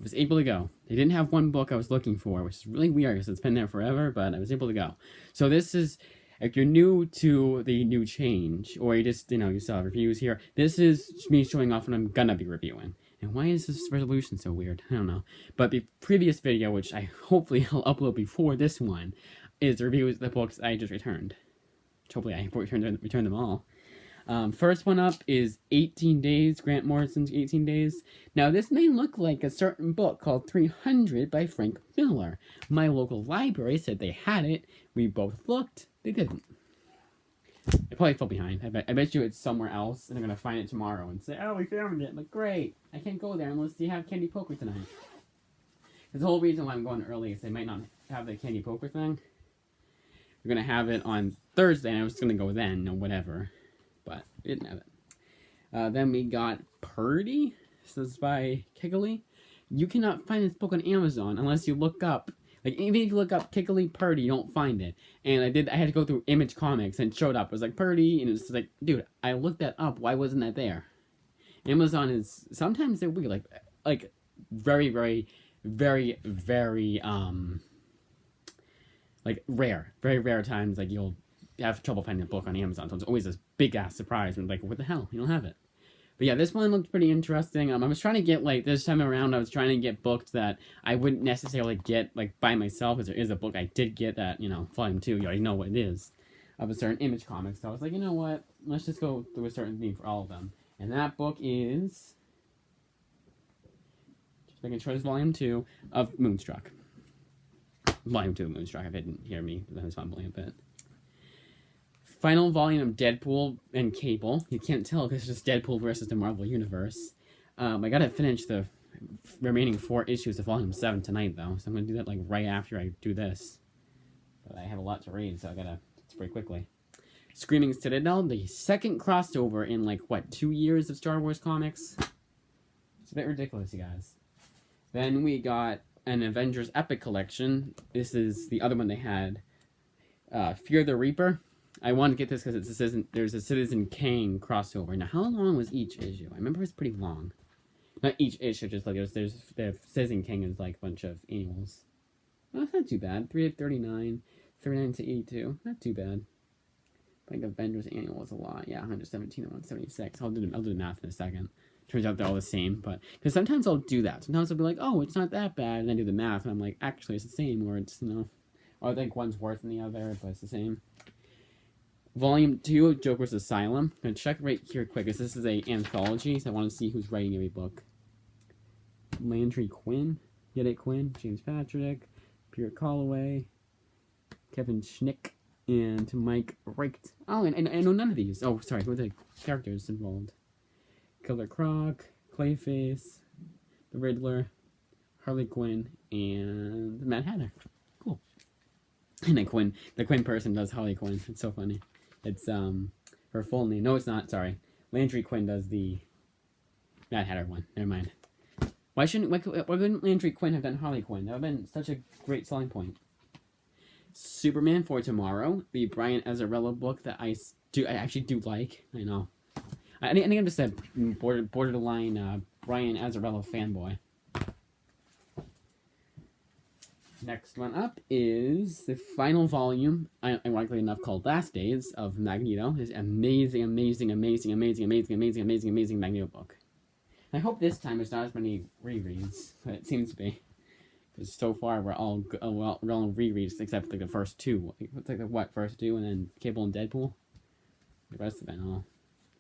was able to go. They didn't have one book I was looking for, which is really weird because it's been there forever, but I was able to go. So this is, if you're new to the new change, or you just, you saw reviews here, this is me showing off what I'm gonna be reviewing. And why is this resolution so weird? I don't know. But the previous video, which I hopefully I'll upload before this one, is the reviews of the books I just returned. Hopefully I returned them all. First one up is 18 Days, Grant Morrison's 18 Days. Now, this may look like a certain book called 300 by Frank Miller. My local library said they had it. We both looked. They didn't. I probably fell behind. I bet you it's somewhere else, and I'm going to find it tomorrow and say, oh, we found it. But great. I can't go there unless you have Candy Poker tonight. That's the whole reason why I'm going early is they might not have the Candy Poker thing. We're going to have it on Thursday, and I was going to go then, or whatever. But we didn't have it. Then we got Purdy. This is by Kigley. You cannot find this book on Amazon unless you look up. Like, even if you look up Kigley Purdy, you don't find it. And I had to go through Image Comics, and it showed up. It was like, Purdy, and it's like, dude, I looked that up. Why wasn't that there? Amazon is, sometimes they're weird. Like very, very, very, very, like, rare. Very rare times, like, you'll have trouble finding a book on Amazon. So it's always this big-ass surprise. And like, what the hell? You don't have it. But yeah, this one looked pretty interesting. I was trying to get, like, this time around, I was trying to get books that I wouldn't necessarily get, like, by myself, because there is a book I did get that, volume 2, you already know what it is, of a certain Image Comics. So I was like, you know what? Let's just go through a certain theme for all of them. And that book is, just making sure it's volume 2 of Moonstruck. Volume 2 of Moonstruck, if you didn't hear me, I was fumbling a bit. Final volume of Deadpool and Cable. You can't tell because it's just Deadpool versus the Marvel Universe. I gotta finish the remaining 4 issues of Volume 7 tonight, though, so I'm gonna do that, like, right after I do this. But I have a lot to read, so I gotta, it's pretty quickly. Screaming Citadel, the second crossover in, like, 2 years of Star Wars comics? It's a bit ridiculous, you guys. Then we got an Avengers Epic Collection. This is the other one they had. Fear the Reaper. I wanted to get this because there's a Citizen Kang crossover. Now, how long was each issue? I remember it's pretty long. Not each issue, just like there's Citizen Kang is like a bunch of annuals. Oh, it's not too bad. 3 to 39, 39 to 82. Not too bad. I think Avengers annual was a lot. Yeah, 117 and 176. I'll do the math in a second. Turns out they're all the same, but because sometimes I'll do that. Sometimes I'll be like, oh, it's not that bad, and I do the math, and I'm like, actually, it's the same, or it's or I think one's worse than the other, but it's the same. Volume 2 of Joker's Asylum. I'm going to check right here quick, because this is an anthology, so I want to see who's writing every book. Landry Quinn, Yedek Quinn, James Patrick, Pierre Calloway, Kevin Schnick, and Mike Reicht. Oh, and I know none of these. Oh, sorry, who are the characters involved? Killer Croc, Clayface, the Riddler, Harley Quinn, and the Mad Hatter. Cool. And then the Quinn person does Harley Quinn. It's so funny. It's her full name. No, it's not. Sorry, Landry Quinn does the Mad Hatter one. Never mind. Why couldn't Landry Quinn have done Harley Quinn? That would have been such a great selling point. Superman for Tomorrow, the Brian Azzarello book that I actually do like. I know. I think I'm just a borderline Brian Azzarello fanboy. Next one up is the final volume, ironically enough, called Last Days of Magneto. This amazing Magneto book. I hope this time there's not as many rereads, but it seems to be. Because so far we're all rereads except like the first 2. It's like the first 2 and then Cable and Deadpool. The rest of it all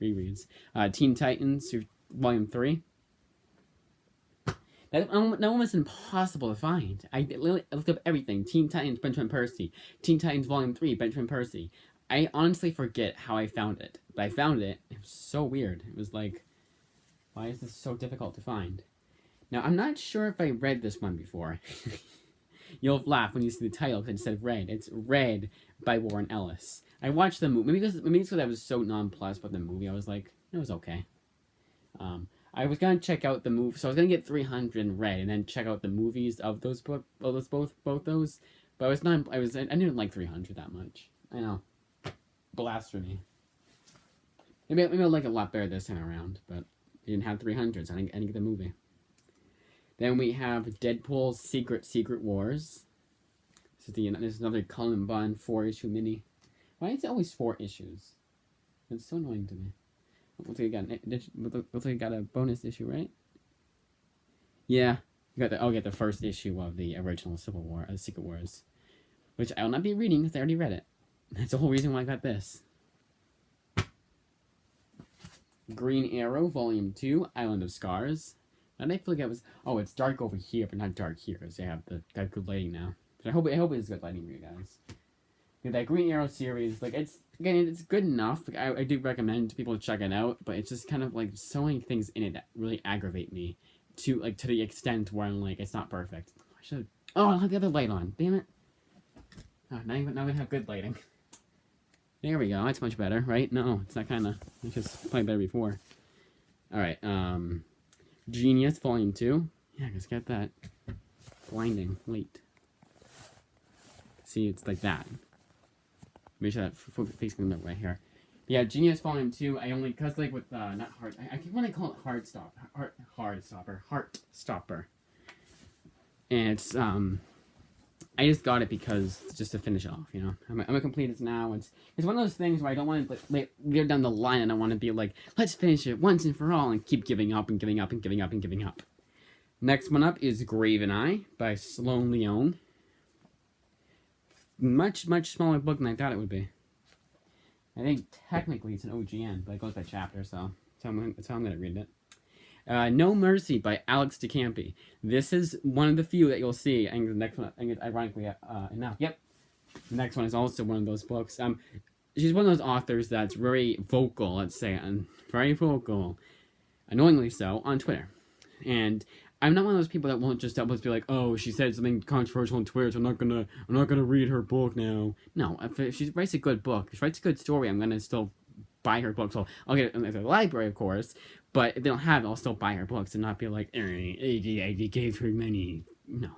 rereads. Teen Titans, Volume 3. That one was impossible to find. I looked up everything. Teen Titans, Benjamin Percy. Teen Titans Volume 3, Benjamin Percy. I honestly forget how I found it. But I found it. It was so weird. It was like, why is this so difficult to find? Now, I'm not sure if I read this one before. You'll laugh when you see the title because it said Red. It's Red by Warren Ellis. I watched the movie. Maybe it's because I was so nonplussed by the movie. I was like, it was okay. I was gonna check out the movie, so I was gonna get 300 and Red, and then check out the movies of both those. But I didn't like 300 that much. I know, blasphemy. Maybe I'll like it a lot better this time around, but I didn't have 300, so I didn't get the movie. Then we have Deadpool's Secret Wars. This is another Cullen Bunn 4-issue mini. Why is it always 4 issues? It's so annoying to me. Looks like you got a bonus issue, right? Yeah. I'll get the first issue of the original Civil War, Secret Wars. Which I will not be reading because I already read it. That's the whole reason why I got this. Green Arrow, Volume 2, Island of Scars. And I feel like it was... Oh, it's dark over here, but not dark here, because they have good lighting now. But I hope it's good lighting for you guys. That Green Arrow series, like, it's good enough. Like, I do recommend people check it out, but it's just kind of, like, so many things in it that really aggravate me. To the extent where I'm like, it's not perfect. I should... Oh, I'll have the other light on. Damn it. Oh, now we have good lighting. There we go. That's much better, right? No, it's not kind of... It's just played better before. Alright, Genius, Volume 2. Yeah, just got that blinding light. See, it's like that. Make sure that facing them right here. But yeah, Genius Volume 2, I only... Because, like, with, not hard... I keep wanting to call it Heartstopper. And it's, I just got it because... Just to finish it off, you know? I'm gonna complete it now. It's one of those things where I don't want to, get down the line and I want to be like, let's finish it once and for all and keep giving up and giving up and giving up and giving up. Next one up is Graven Eye by Sloan Leone. Much smaller book than I thought it would be. I think technically it's an OGN, but it goes by chapter, so that's how I'm going to read it. No Mercy by Alex DeCampi. This is one of the few that you'll see. And the next one, ironically enough, yep. The next one is also one of those books. She's one of those authors that's very vocal, let's say, and very vocal, annoyingly so, on Twitter. And I'm not one of those people that won't just be like, oh, she said something controversial on Twitter, so I'm not gonna read her book now. No, if she writes a good book, if she writes a good story, I'm gonna still buy her books. So I'll get it at the library, of course, but if they don't have it, I'll still buy her books and not be like, I gave her money. No.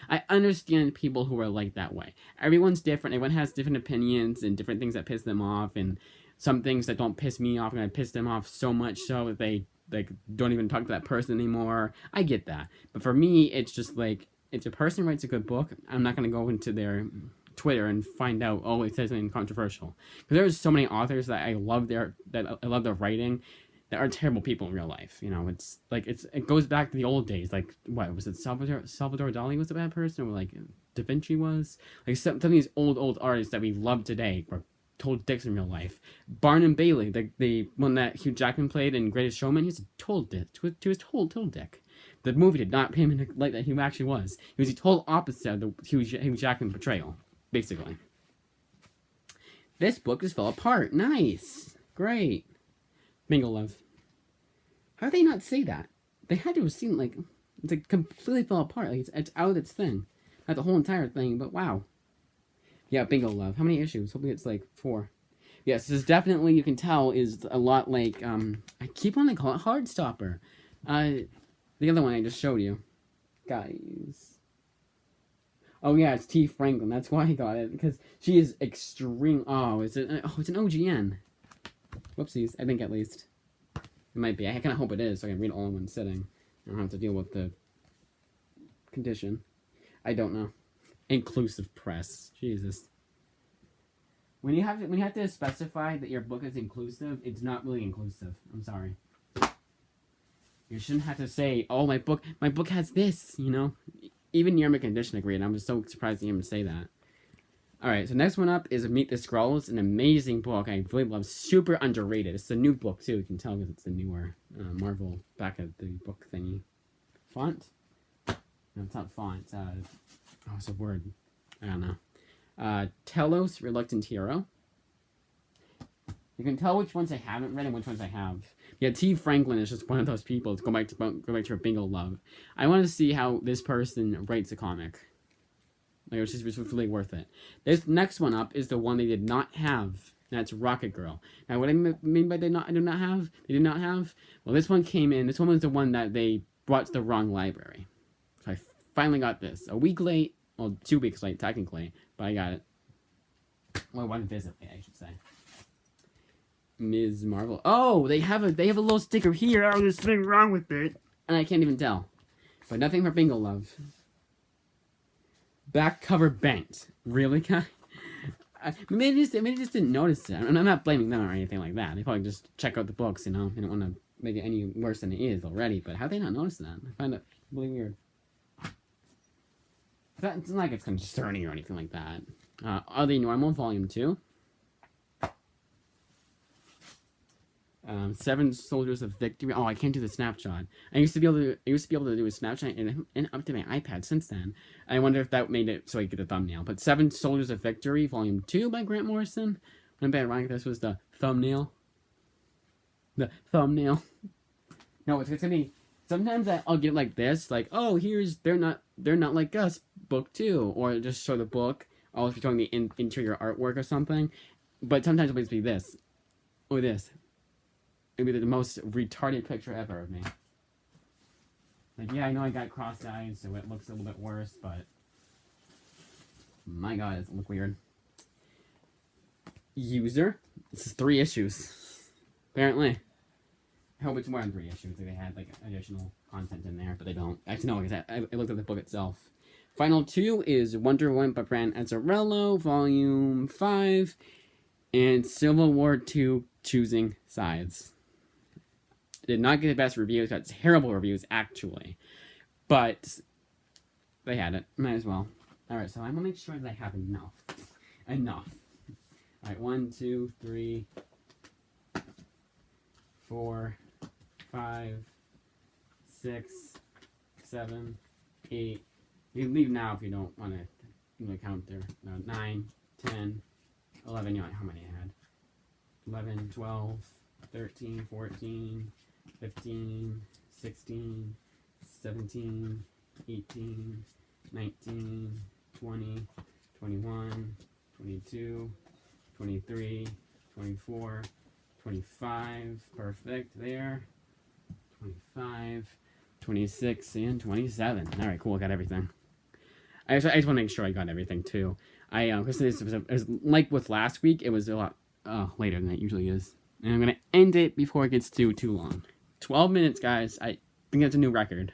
I understand people who are like that way. Everyone's different. Everyone has different opinions and different things that piss them off, and some things that don't piss me off and I piss them off so much so that they don't even talk to that person anymore. I get that. But for me, it's just like, if a person writes a good book, I'm not going to go into their Twitter and find out, oh, it says something controversial. Because there's so many authors that I love their writing that are terrible people in real life. You know, it's like, it goes back to the old days. Like, what was it? Salvador Dali was a bad person, or like Da Vinci was? Like some of these old artists that we love today were total dicks in real life. Barnum Bailey, the one that Hugh Jackman played in Greatest Showman, he's a total dick. He was total dick. The movie did not pay him in the light that he actually was. He was the total opposite of the Hugh Jackman portrayal, basically. This book just fell apart. Nice. Great. Bingo Love. How did they not say that? They had to have seen, like, it's like completely fell apart. Like, it's out of its thing. Not the whole entire thing, but wow. Yeah, Bingo Love. How many issues? Hopefully it's like 4. Yes, this is definitely, you can tell, is a lot like, I keep wanting to call it Heartstopper. The other one I just showed you. Guys. Oh yeah, it's T. Franklin. That's why I got it, because she is extreme. Oh, it's an OGN. Whoopsies, I think at least. It might be. I kind of hope it is, so I can read it all in one sitting. I don't have to deal with the condition. I don't know. Inclusive press. Jesus. When you have to specify that your book is inclusive, it's not really inclusive. I'm sorry. You shouldn't have to say, oh, my book has this, you know? Even Yerma Condition agreed. I'm just so surprised to hear him say that. Alright, so next one up is Meet the Skrulls, an amazing book I really love. Super underrated. It's a new book, too. You can tell because it's the newer Marvel back at the book thingy. Font? No, it's not font. It's a word. I don't know. Telos, Reluctant Hero. You can tell which ones I haven't read and which ones I have. Yeah, T. Franklin is just one of those people. Go back to her Bingo Love. I want to see how this person writes a comic. Like, it's just really worth it. This next one up is the one they did not have. That's Rocket Girl. Now, what I mean by they did not have? Well, this one came in. This one was the one that they brought to the wrong library. So I finally got this. A week late. Well, 2 weeks late, technically. But I got it. Well, 1 visit late, I should say. Ms. Marvel. Oh, they have a little sticker here. Oh, there's something wrong with it. And I can't even tell. But nothing for Bingo Love. Back cover bent. Really, guy? Maybe they just didn't notice it. I'm not blaming them or anything like that. They probably just check out the books, you know. They don't want to make it any worse than it is already. But how they not notice that? I find it really weird. It's not like it's concerning or anything like that. Are they normal? Volume 2. 7 Soldiers of Victory. Oh, I can't do the snapshot. I used to be able to do a snapshot and up to my iPad since then. I wonder if that made it so I could get a thumbnail. But 7 Soldiers of Victory, Volume 2 by Grant Morrison. Wouldn't be ironic if this was the thumbnail. The thumbnail. No, it's gonna be. Sometimes I'll get like this, like, oh, here's they're not like us, book 2, or just show the book. I'll be showing the interior artwork or something. But sometimes it'll just be this, or this. It'd be the most retarded picture ever of me. Like, yeah, I know I got crossed eyes, so it looks a little bit worse, but my god, does it look weird. User. This is 3 issues. Apparently. I hope it's more than 3 issues. Like they had like additional content in there, but they don't. Actually, no, because I looked at the book itself. Final 2 is Wonder Woman by Fran Azzarello, Volume 5, and Civil War 2 Choosing Sides. Did not get the best reviews, got terrible reviews, actually. But they had it. Might as well. Alright, so I'm going to make sure that I have enough. Enough. Alright, 1, 2, 3, 4, 5, 6, 7, 8. You can leave now if you don't want to count there. 9, 10, 11. You know how many I had. 11, 12, 13, 14, 15, 16, 17, 18, 19, 20, 21, 22, 23, 24, 25, perfect there, 25, 26, and 27. Alright, cool, I got everything. I just want to make sure I got everything, too. Because it was like with last week, it was a lot later than it usually is. And I'm going to end it before it gets too long. 12 minutes, guys. I think that's a new record.